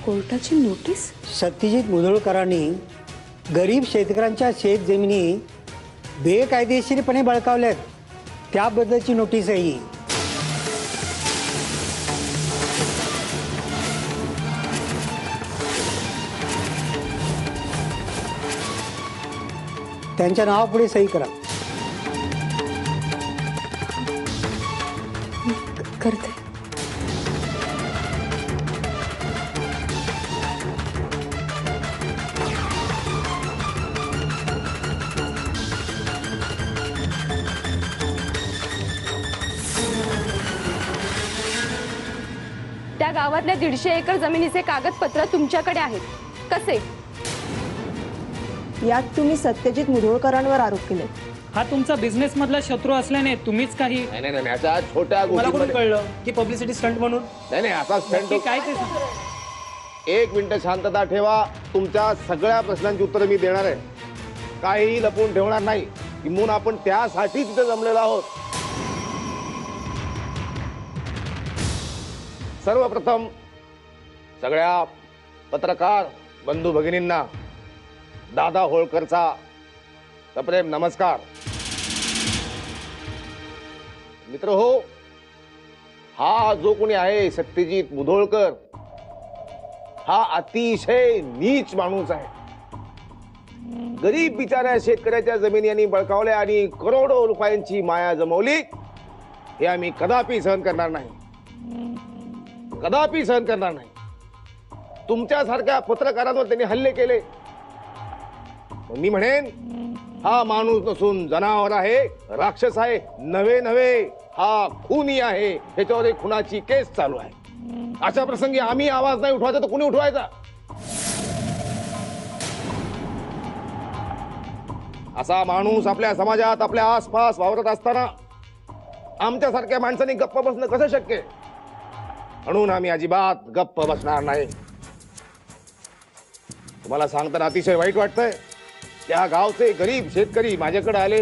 कोर्टाची notice? Satyajit मुधोळकरांनी गरीब शेतकऱ्यांच्या शेत जमिनी बेकायदेशीरपणे बळकावल्यात त्याबद्दलची नोटीस आहे ही. त्यांच्या नावापुढे सही करा. करते. त्या गावातल्या 150 एकर जमिनीचे कागदपत्र तुमच्याकडे आहेत. कसे? यात तुम्ही सत्यजित मुधोळकरांवर आरोप केले. हा तुमचा बिझनेस मधला शत्रू असल्याने तुम्हीच काही. नाही नाही याचा छोट्या मला कोण गोष्टीमध्ये कळलं की पब्लिसिटी स्टंट म्हणून? नाही असा स्टंट नक्की काय ते सांगा. एक मिनिट शांतता ठेवा. तुमच्या सगळ्या प्रश्नांची उत्तरं मी देणार आहे. काही लपवून ठेवणार नाही. किंबहुना आपण त्यासाठी तिथे जमलेलो आहोत. सर्वप्रथम सगळ्या पत्रकार बंधू भगिनींना दादा होळकरचा सप्रेम नमस्कार. मित्र हो, हा जो कोणी आहे सत्यजित मुधोळकर, हा अतिशय नीच माणूस आहे. गरीब बिचाऱ्या शेतकऱ्याच्या जमिनी यांनी बळकावल्या आणि करोडो रुपयांची माया जमवली. हे आम्ही कदापि सहन करणार नाही. कदापि सहन करणार नाही. तुमच्यासारख्या पत्रकारांवर त्यांनी हल्ले केले. मी म्हणेन हा माणूस नसून जनावर आहे, राक्षस आहे. नव्हे हा खुनी आहे. ह्याच्यावर एक खुनाची केस चालू आहे. अशा प्रसंगी आम्ही आवाज नाही उठवायचा तर कुणी उठवायचा? असा माणूस आपल्या समाजात आपल्या आसपास वावरत असताना आमच्यासारख्या माणसांनी गप्प बसणं कसं शक्य? म्हणून आम्ही अजिबात गप्प बसणार नाही. तुम्हाला सांगताना अतिशय वाईट वाटतंय. त्या गावचे गरीब शेतकरी माझ्याकडे आले,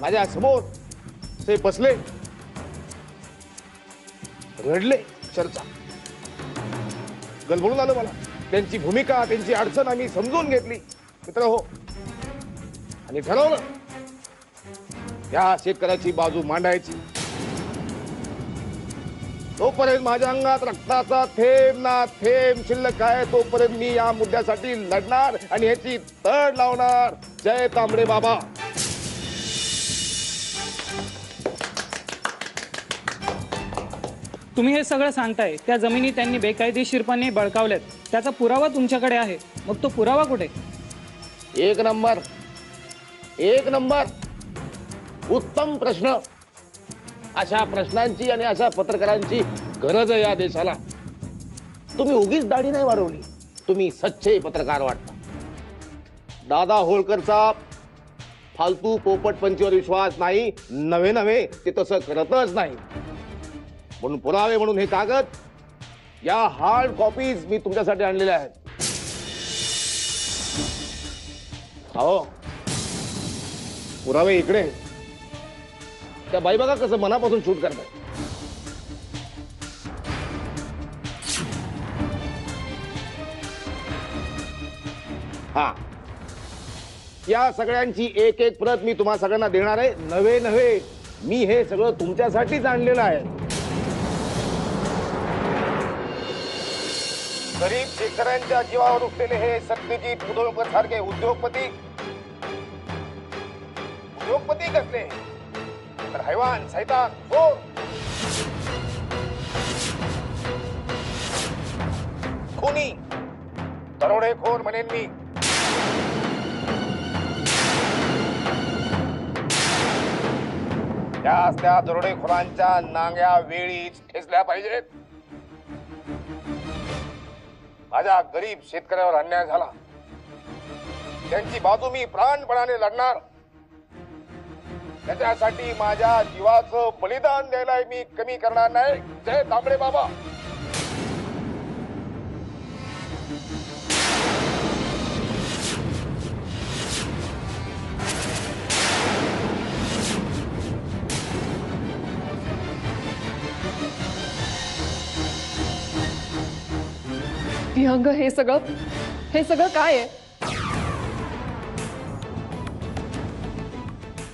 माझ्या समोर ते बसले, रडले, चर्चा गलबलून आलं मला. त्यांची भूमिका, त्यांची अडचण आम्ही समजून घेतली मित्र हो, आणि ठरवलं या शेतकऱ्याची बाजू मांडायची. तोपर्यंत माझ्या अंगात रक्ताचा थेंब ना थेंब शिल्लक आहे तोपर्यंत मी या मुद्द्यासाठी लढणार आणि ह्याची तड लावणार. जय तांबडे बाबा. तुम्ही हे सगळं सांगताय, त्या जमिनी त्यांनी बेकायदेशीरपणे बळकावल्यात, त्याचा पुरावा तुमच्याकडे आहे. मग तो पुरावा कुठे? एक नंबर उत्तम प्रश्न. अशा प्रश्नांची आणि अशा पत्रकारांची गरज आहे या देशाला. तुम्ही उगीच दाढी नाही वाढवली, तुम्ही सच्चे पत्रकार वाटता. दादा होळकरचा फालतू पोपटपंचीवर विश्वास नाही. नव्हे ते तसं करतच नाही. म्हणून पुरावे म्हणून हे कागद, या हार्ड कॉपीज मी तुमच्यासाठी आणलेल्या आहेत. हो, पुरावे इकडे. त्या बाई बघा कसं मनापासून शूट करतात. हा, या सगळ्यांची एक एक प्रत मी तुम्हा सगळ्यांना देणार आहे. नव्हे मी हे सगळं तुमच्यासाठीच आणलेलं आहे. गरीब शेतकऱ्यांच्या जीवावर उठलेले हे सत्यजित मुधोळकर सारखे उद्योगपती कसले तर हैवान, सैतान, चोर, खुनी, दरोडेखोर म्हणेन मी. त्या दरोडेखोरांच्या नांग्या वेळीच ठेचल्या पाहिजेत. माझ्या गरीब शेतकऱ्यावर अन्याय झाला, त्यांची बाजू मी प्राणपणाने लढणार. त्याच्यासाठी माझ्या जीवाचं बलिदान द्यायला मी कमी करणार नाही. जय तांबडे बाबा. विहंग, हे सगळं काय आहे?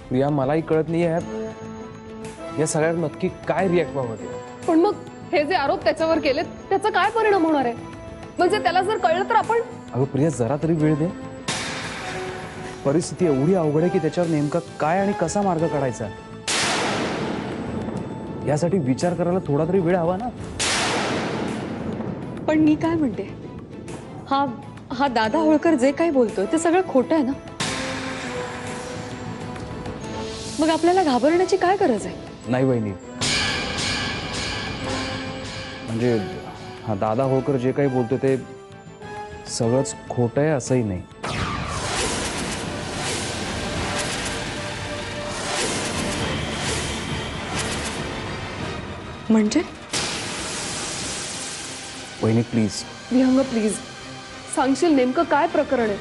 प्रिया, मलाही कळत नाही आहे या सगळ्यात नक्की काय रिॲक्ट व्हावं ते. पण मग हे जे आरोप त्याच्यावर केलेत त्याचा काय परिणाम होणार आहे? म्हणजे त्याला जर कळलं तर आपण... अगं प्रिया, जरा तरी वेळ दे. परिस्थिती एवढी अवघड आहे की त्याच्यावर नेमका काय आणि कसा मार्ग काढायचा यासाठी विचार करायला थोडा तरी वेळ हवा ना. पण मी काय म्हणते, हा दादा होळकर जे काही बोलतोय ते सगळं खोटं आहे ना. मग आपल्याला घाबरण्याची काय गरज आहे? नाही वहिनी, म्हणजे हा दादा होळकर जे काही बोलतोय ते सगळंच खोटं आहे असंही नाही. म्हणजे वहिनी प्लीज. विहंग, प्लीज सांगशील नेमकं काय प्रकरण आहे?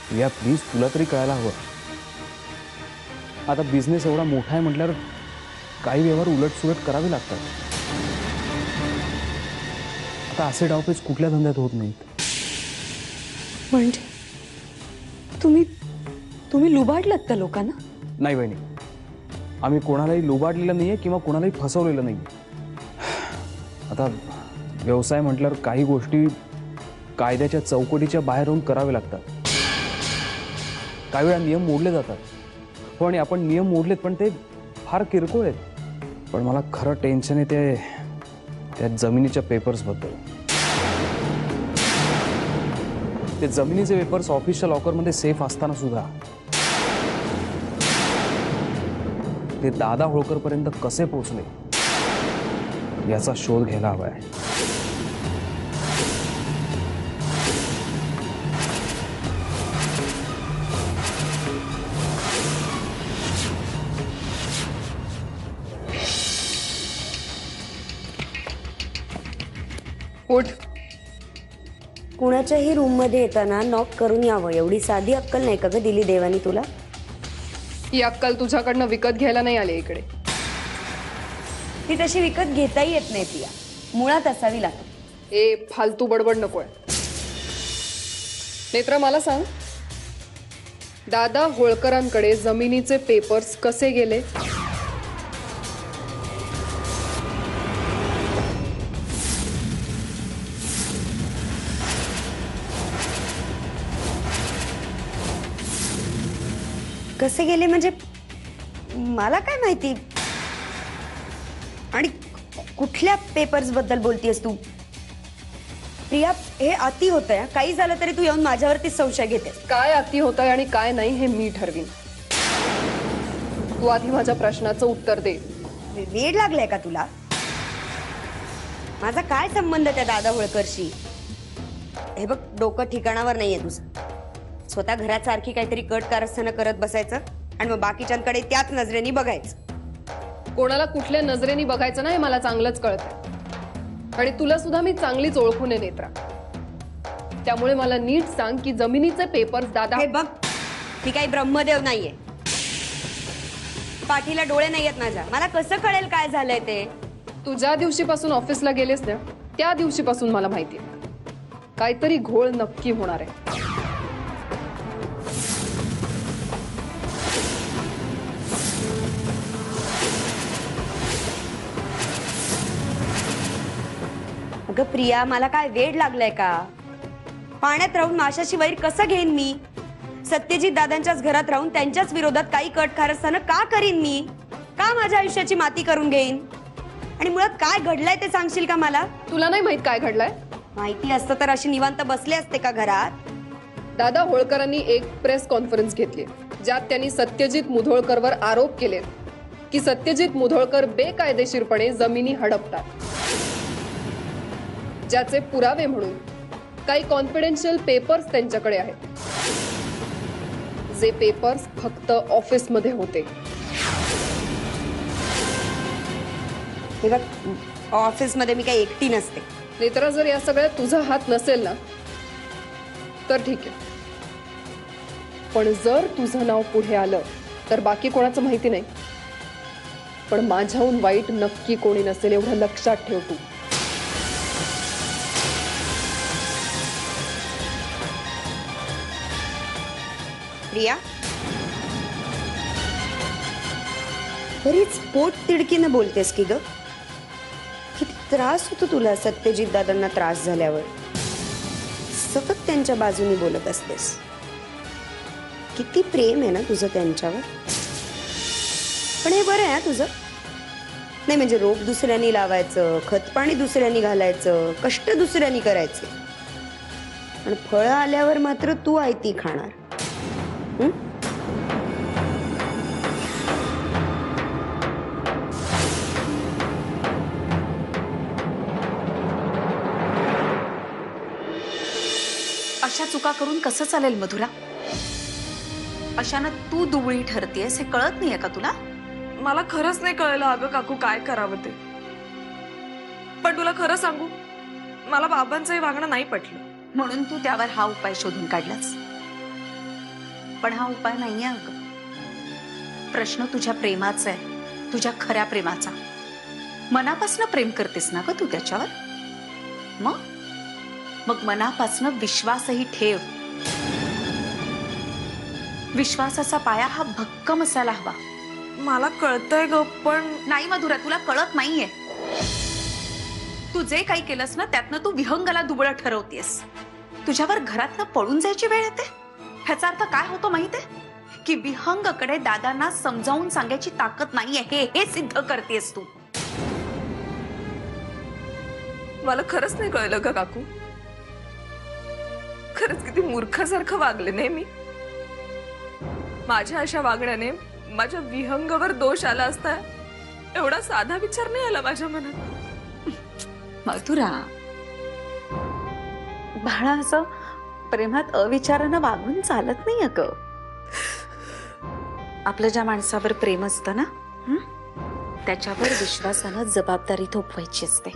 प्रिया प्लीज, तुला तरी कळायला हवं. आता बिझनेस एवढा मोठा आहे म्हटल्यावर काही व्यवहार उलटसुलट करावे लागतात. आता असे डावपेच कुठल्या धंद्यात होत नाहीत. म्हणजे तुम्ही लुबाडलात त्या लोकांना? नाही वहिनी, आम्ही कोणालाही लुबाडलेलं नाहीये किंवा कोणालाही फसवलेलं नाही. आता व्यवसाय म्हटल्यावर काही गोष्टी कायद्याच्या चौकटीच्या बाहेर राहून करावे लागतात. काही वेळा नियम मोडले जातात. हो, आणि आपण नियम मोडलेत पण ते फार किरकोळ आहेत. पण मला खरं टेन्शन आहे ते त्या जमिनीच्या पेपर्सबद्दल. ते जमिनीचे पेपर्स ऑफिसच्या लॉकरमध्ये सेफ असताना सुद्धा ते दादा होळकर पर्यंत कसे पोहोचले याचा शोध घ्यायला हवाय. उठ. कुणाच्याही रूम मध्ये येताना नॉक करून यावं, एवढी साधी अक्कल नाही का ग दिली देवानी तुला? ही अक्कल तुझ्याकडनं विकत घ्यायला नाही आली इकडे. ती तशी विकत घेताही येत नाही प्रिया, मुळात असावी लागते. ए फालतू बडबड नकोय. नेत्रा, मला सांग, दादा होळकरांकडे जमिनीचे पेपर्स कसे गेले? कसे गेले म्हणजे मला काय माहिती. आणि कुठल्या पेपर्स बद्दल बोलतीयस तू? प्रिया, हे अति होतंय. काही झालं तरी तू येऊन माझ्यावरतीच संशय घेतेस. काय अति होतंय आणि काय नाही हे मी ठरवीन. तू आधी माझ्या प्रश्नाचं उत्तर दे. वेड लागलाय का तुला? माझा काय संबंध त्या दादा होळकरशी? हे बघ, डोकं ठिकाणावर नाहीये तुझं. स्वतः घरात सारखी काहीतरी कट कारस्थानं करत बसायचं आणि मग बाकीच्यांकडे त्याच नजरेने बघायचं. कोणाला कुठल्या नजरेने बघायचं नाही मला चांगलंच कळतंय. आणि तुला सुद्धा मी चांगलीच ओळखून आहे नेत्रा. त्यामुळे मला नीट सांग की जमिनीचे पेपर्स दादा... हे बघ, ती काही ब्रह्मदेव नाहीये. पाठीला डोळे नाहीयेत माझ्या. मला कसं कळेल काय झालंय ते? तू ज्या दिवशीपासून ऑफिसला गेलेस ना त्या दिवशीपासून मला माहिती आहे काहीतरी घोळ नक्की होणार आहे. अगं प्रिया, मला काय वेड लागलंय का? पाण्यात राहून माशाशी वैर कसं घेईन मी? सत्यजित दादांच्याच घरात राहून त्यांच्याच विरोधात काही कट कारस्थानं का करीन मी? का माझ्या आयुष्याची माती करून घेईन? आणि मुळात काय घडलंय ते सांगशील का मला? तुला नाही माहित काय घडलंय? माहिती असतं तर अशी निवांत बसले असते का घरात? दादा होळकरांनी एक प्रेस कॉन्फरन्स घेतली ज्यात त्यांनी सत्यजित मुधोळकरवर आरोप केले की सत्यजित मुधोळकर बेकायदेशीरपणे जमिनी हडपतात, ज्याचे पुरावे म्हणून काही कॉन्फिडेन्शियल पेपर्स त्यांच्याकडे आहेत, जे पेपर्स फक्त ऑफिसमध्ये होते. हे बघ, ऑफिसमध्ये मी काही एकटी नसते. नेत्रा, जर या सगळ्यात तुझा हात नसेल ना तर ठीक आहे, पण जर तुझं नाव पुढे आलं तर बाकी कोणाचं माहिती नाही, पण माझ्याहून वाईट नक्की कोणी नसेल एवढं लक्षात ठेव तू. प्रिया, बरीच पोट तिडकीनं बोलतेस की ग. किती त्रास होतो तुला सत्यजित दादांना त्रास झाल्यावर. सतत त्यांच्या बाजूनी बोलत असतेस. किती प्रेम आहे ना तुझं त्यांच्यावर. पण हे बरं आहे ना तुझं. नाही म्हणजे रोप दुसऱ्यांनी लावायचं, खतपाणी दुसऱ्यांनी घालायचं, कष्ट दुसऱ्यांनी करायचे, पण फळं आल्यावर मात्र तू आयती खाणार. हं? अशा चुका करून कसं चालेल मधुरा? अशानं तू दुबळी ठरतेस हे कळत नाहीये का तुला? मला खरंच नाही कळलं अगं काकू काय करावं ते. पण तुला खरं सांगू, मला बाबांचंही वागणं नाही पटलं. म्हणून तू त्यावर हा उपाय शोधून काढलास. पण हा उपाय नाहीये अगं. प्रश्न तुझ्या प्रेमाचा आहे, तुझ्या खऱ्या प्रेमाचा. मनापासनं प्रेम करतेस ना ग तू त्याच्यावर. मग मनापासनं विश्वासही ठेव. विश्वासाचा पाया हा भक्कम असायला हवा. मला कळतंय ग, पण नाही मधुरा, तुला कळत नाहीये. तू जे काही केलंस ना त्यातनं तू विहंगाला दुबळं ठरवतेस. तुझ्यावर घरातनं पळून जायची वेळ येते. ह्याचा अर्थ काय होतो माहितीये? की विहंगकडे दादांना समजावून सांगायची ताकद नाहीये हे सिद्ध करतेस तू. मला खरंच नाही कळलं ग काकू. खरंच किती मूर्खासारखं वागले नाही मी. माझ्या अशा वागण्याने माझ्या विहंगावर दोष आला असता एवढा साधा विचार नाही आला माझ्या मनात. मधुरा, बाळा, असं प्रेमात अविचारानं वागून चालत नाही अगं. आपलं ज्या माणसावर प्रेम असतं ना, त्याच्यावर विश्वासानं जबाबदारी थोपवायची असते.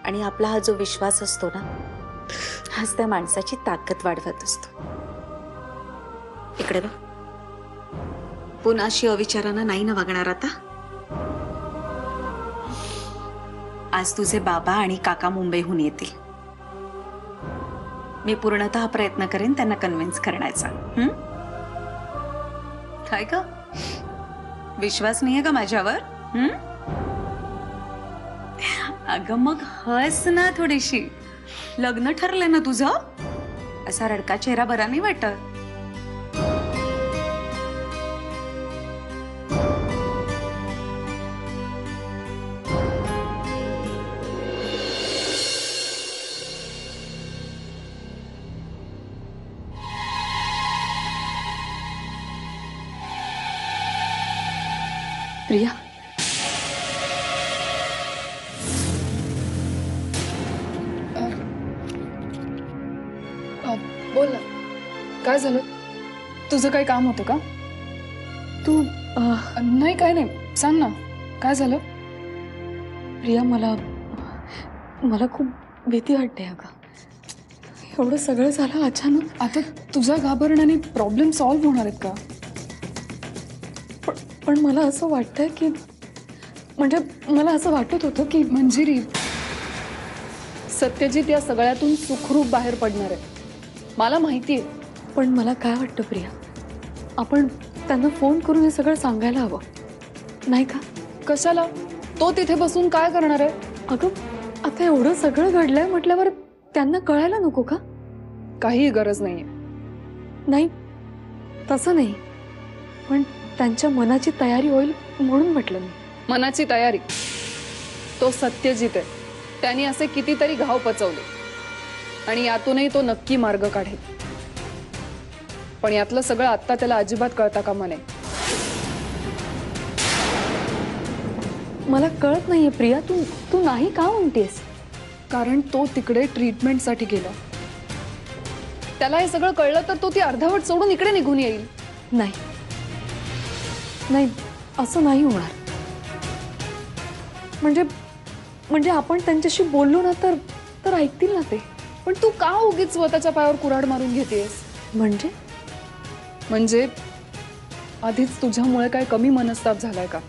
आणि आपला हा जो विश्वास असतो ना, हाच त्या माणसाची ताकद वाढवत असतो. इकडे बघ, पुन्हा अशी अविचारानं नाही ना वागणार आता. आज तुझे बाबा आणि काका मुंबईहून येतील. मी पूर्णतः प्रयत्न करेन त्यांना कन्व्हिन्स करण्याचा. काय ग, विश्वास नाहीये का माझ्यावर? अगं मग हस ना थोडीशी. लग्न ठरलंय ना तुझं. असा रडका चेहरा बरा नाही वाटत. प्रिया, बोल ना, काय झालं? तुझं काही काम होतं का? तू नाही, काय नाही, सांग ना, काय झालं? प्रिया, मला खूप भीती वाटते अगं. एवढं सगळं झालं अचानक. आता तुझ्या घाबरण्याने प्रॉब्लेम सॉल्व्ह होणार आहेत का? पण मला असं वाटतंय की म्हणजे मला असं वाटत होतं की मंजिरी, सत्यजित या सगळ्यातून सुखरूप बाहेर पडणार आहे, मला माहिती आहे. पण मला काय वाटतं प्रिया, आपण त्यांना फोन करून हे सगळं सांगायला हवं नाही का? कशाला? तो तिथे बसून काय करणार आहे? अगं, आता एवढं सगळं घडलंय म्हटल्यावर त्यांना कळायला नको का? काही गरज नाहीये. नाही, तसं नाही, पण त्यांच्या मनाची तयारी होईल म्हणून म्हटलं मी. मनाची तयारी? तो सत्यजित आहे. त्यांनी असे कितीतरी घाव पचवले आणि यातूनही तो नक्की मार्ग काढेल. पण यातलं सगळं आत्ता त्याला अजिबात कळता कामा नये. मला कळत नाहीये प्रिया, तू नाही का म्हणतेस? कारण तो तिकडे ट्रीटमेंटसाठी गेला. त्याला हे सगळं कळलं तर तो ती अर्धवट सोडून इकडे निघून येईल. नाही नाही, असं नाही होणार. म्हणजे आपण त्यांच्याशी बोललो ना तर ऐकतील ना ते. पण तू का उगीच स्वतःच्या पायावर कुऱ्हाड मारून घेतेस? म्हणजे आधीच तुझ्यामुळे काय कमी मनस्ताप झालाय का?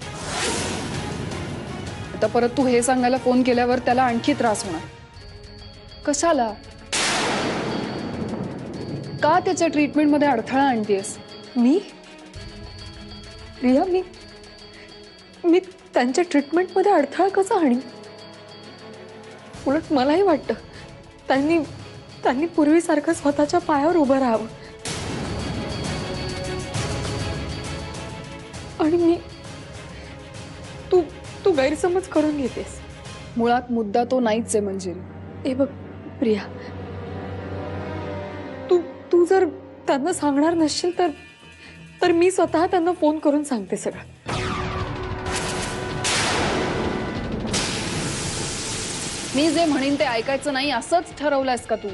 आता परत तू हे सांगायला फोन केल्यावर त्याला आणखी त्रास होणार. कशाला? का त्याच्या ट्रीटमेंटमध्ये अडथळा आणतेस? मी प्रिया मी त्यांच्या ट्रीटमेंटमध्ये अडथळा कसा आणीन? उलट मलाही वाटतं त्यांनी पूर्वीसारखं स्वतःच्या पायावर उभं राहावं. आणि मी तू गैरसमज करून घेतेस. मुळात मुद्दा तो नाहीच आहे मंजिरी. हे बघ प्रिया, तू जर त्यांना सांगणार नसशील तर मी स्वतः त्यांना फोन करून सांगते सगळं. मी जे म्हणेन ते ऐकायचं नाही असंच ठरवलंयस का तू?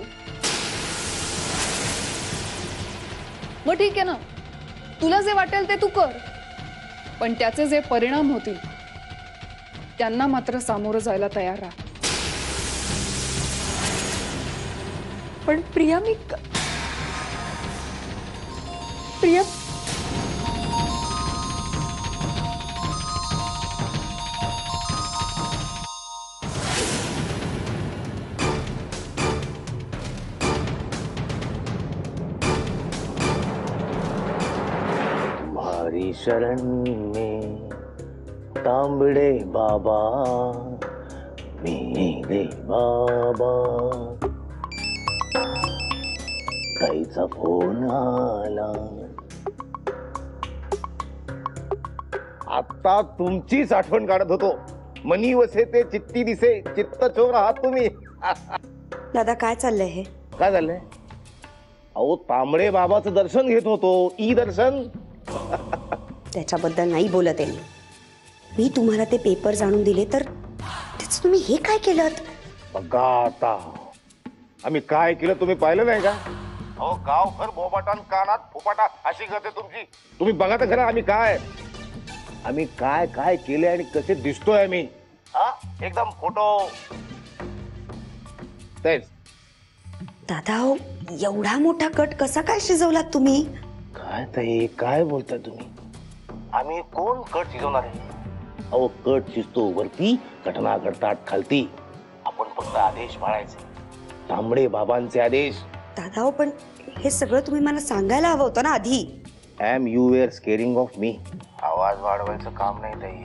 मग ठीक आहे ना, तुला जे वाटेल ते तू कर, पण त्याचे जे परिणाम होतील त्यांना मात्र सामोरं जायला तयार राहा. पण प्रिया तुम्हारी शरण में तांबड़े बाबा मेरे बाबा. काहीचा फोन आला. आता तुमचीच आठवण काढत होतो. मनी वसे ते चित्ती दिसे, चित्त चोर आहात तुम्ही. दादा काय चाललंय हे? काय झालंय? अहो तांबडे बाबाचं दर्शन घेत होतो. ई दर्शन. त्याच्याबद्दल नाही बोलत आहे मी तुम्हाला ते पेपर जाणून दिले तर त्याच तुम्ही हे काय केलं? बघा आता आम्ही काय केलं तुम्ही पाहिलं नाही का? अहो गावभर बोबाटान कानात फुपाटा अशी करते तुमची. तुम्ही बघा तर खरं आम्ही काय काय केले आणि कसे दिसतोय आम्ही. हा एकदम फोटो तेच. दादा हो, एवढा मोठा कट कसा काय शिजवलात तुम्ही? काय ताई काय बोलताय तुम्ही? आम्ही कोण कट शिजवणार आहे? अहो कट शिजतो वरती, घटना घडतात खालती. आपण फक्त आदेश पाळायचे, तांबडे बाबांचे आदेश. दादा हो, पण हे सगळं तुम्ही मला सांगायला हवं होतं ना आधी. Am you were scaring of me. आवाज वाढवायचं काम नाही ताई.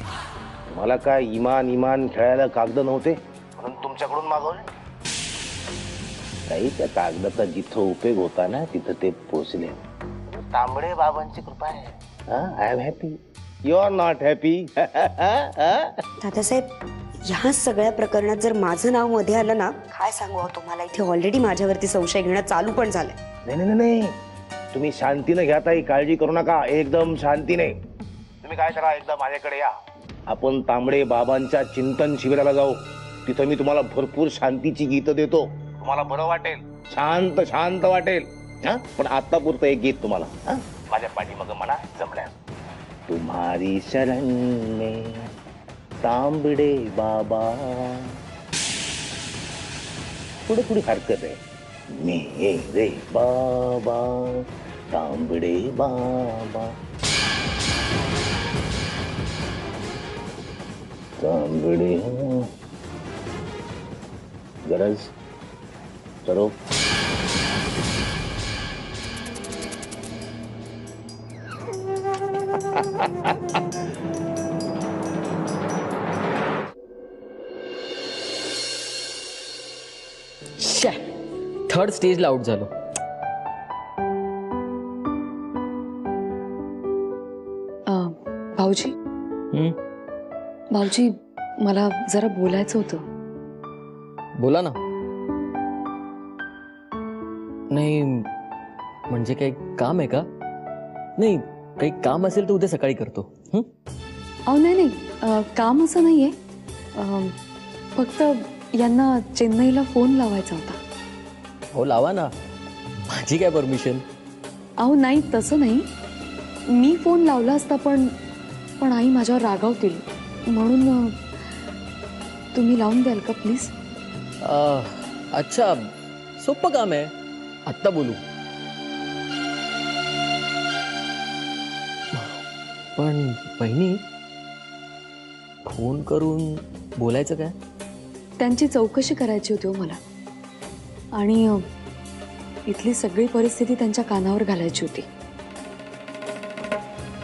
मला काय इमान खेळायला कागद नव्हते म्हणून तुमच्याकडून मागवले. ताई त्या कागदाचा जिथं उपयोग होता ना तिथं ते पोचले. तांबडे बाबांची कृपा आहे. I am happy. You are not happy. Dadasaheb, ह्या सगळ्या प्रकरणात जर माझं नाव मध्ये आलं ना, काय सांगू तुम्हाला, इथे ऑलरेडी माझ्यावरती संशय घेणं चालू पण झालंय. नाही तुम्ही शांतीने घ्या ताई, काळजी करू नका. एकदम शांतीने. तुम्ही काय करा, एकदा माझ्याकडे या. आपण तांबडे बाबांच्या चिंतन शिबिराला जाऊ. तिथं मी तुम्हाला भरपूर शांतीची गीतं देतो. तुम्हाला बरं वाटेल, शांत वाटेल. पण आता पुरतं एक गीत तुम्हाला माझ्या पाठीमागं म्हणा जमल्या. तुम्हारी शरण में तांबडे बाबा. पुढे हरकत आहे. मेरे बाबा तांबडे बाबा. तांबडे गरज करो. थर्ड स्टेजला आउट झालो. भाऊजी मला जरा बोलायचं होतं. बोला ना. नाही म्हणजे काही काम आहे का? नाही काही काम असेल तर उद्या सकाळी करतो. अहो नाही काम असं नाहीये. फक्त यांना चेन्नईला फोन लावायचा होता. हो लावा ना, माझी काय परमिशन? अहो नाही तसं नाही, मी फोन लावला असता पण आई माझ्यावर रागावतील म्हणून तुम्ही लावून द्याल का प्लीज? अच्छा सोपं काम आहे, आत्ता बोलू. पण बहिणी फोन करून बोलायचं काय? त्यांची चौकशी करायची होती हो मला. आणि इथली सगळी परिस्थिती त्यांच्या कानावर घालायची होती.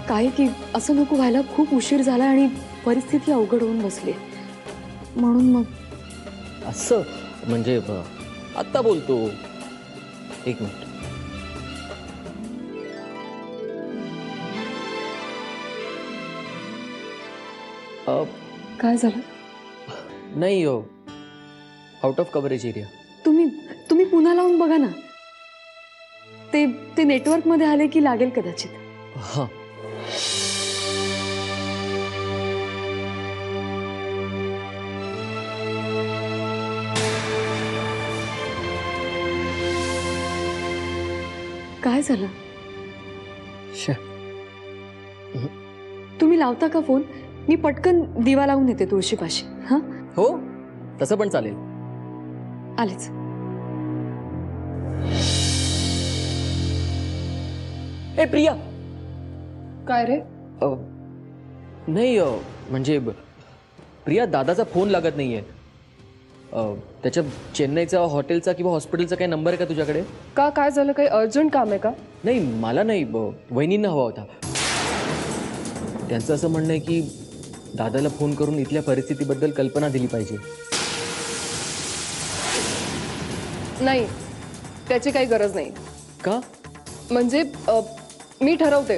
काय की असं नको व्हायला, खूप उशीर झाला आणि परिस्थिती अवघड होऊन बसली, म्हणून मग. असं म्हणजे आत्ता बोलतो. एक मिनिट. काय झालं? नाही आउट ऑफ कव्हरेज एरिया. तुम्ही पुन्हा लावून बघा ना. ते नेटवर्क मध्ये आले की लागेल कदाचित. हां. काय झालं? शे. तुम्ही लावता का फोन? मी पटकन दिवा लावून येते तुळशीपाशी. हा, हो तसं पण चालेल. आलेच. ए प्रिया. काय रे? नाही म्हणजे प्रिया, दादाचा फोन लागत नाहीये. त्याच्या चेन्नईचा हॉटेलचा किंवा हॉस्पिटलचा काही नंबर आहे का तुझ्याकडे? का, काय झालं? काही अर्जंट काम आहे का? नाही मला नाही, वहिनींना हवा होता. त्यांचं असं म्हणणं आहे की दादाला फोन करून इथल्या परिस्थितीबद्दल कल्पना दिली पाहिजे. नाही, त्याची काही गरज नाही. का? म्हणजे मी ठरवते.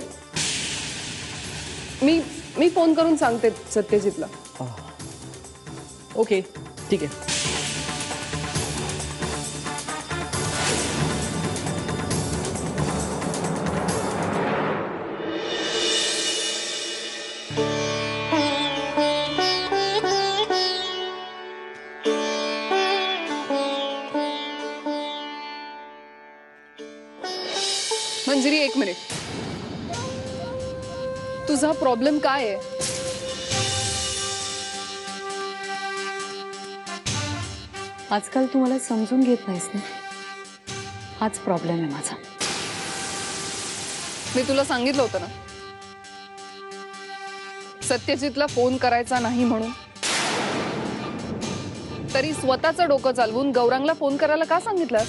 मी फोन करून सांगते सत्यजितला. ओके ठीक आहे. मंजिरी, एक मिनिट. तुझा प्रॉब्लेम काय आहे? आजकाल तू मला समजून घेत नाहीस ना, हाच प्रॉब्लेम आहे माझा. मी तुला सांगितलं होतं ना सत्यजितला फोन करायचा नाही म्हणून. तरी स्वतःचं डोकं चालवून गौरांगला फोन करायला का सांगितलं?